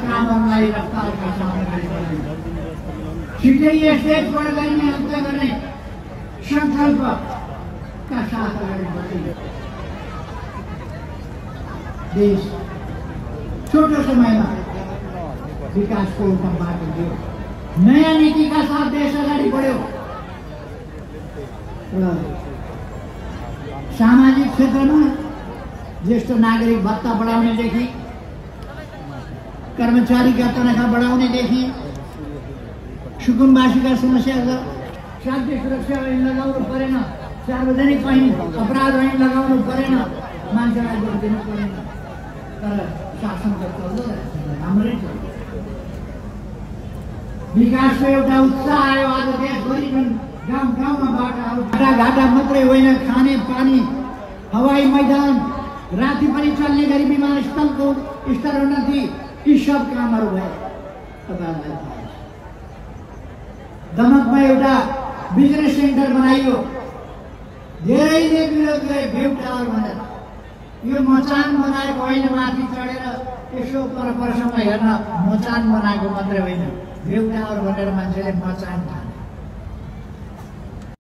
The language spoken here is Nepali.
कामहरूलाई रफ्तारका साथ अगाडि बढाइयो। छिट्टै यस देशबाट गरिने अन्त्य गर्ने सङ्कल्पका साथ अगाडि बढाइयो। देश छोटो समयमा विकासको एउटा बाटो दियो। नयाँ नीतिका साथ देश अगाडि बढ्यो। सामाजिक क्षेत्रमा ज्येष्ठ नागरिक भत्ता बढाउनेदेखि कर्मचारीका तनखा बढाउनेदेखि सुकुम्बासीका समस्याको शान्ति सुरक्षा ऐन लगाउनु परेन, सार्वजनिक ऐन अपराध ऐन लगाउनु परेन, मान्छेलाई भोट दिनु परेन। तर शासन त चल्दो रहेछ, राम्रै चल्छ। विकासको एउटा उत्साह आयो। आज देशभरि गाउँ गाउँमा बाटाघाटा मात्रै होइन, खाने पानी, हवाई मैदान, राति पनि चल्ने गरी विमानस्थलको स्तरोन्नति, यी सब कामहरू भए। तपाईँहरूलाई थाहा छ। दमकमा एउटा बिजनेस सेन्टर बनाइयो। धेरैले विरोध गरे भ्यू टावर भनेर। यो मचान बनाएको होइन, माथि चढेर यसो परसम्म हेर्न मचान बनाएको मात्रै होइन, भ्यू टावर भनेर मान्छेले मचान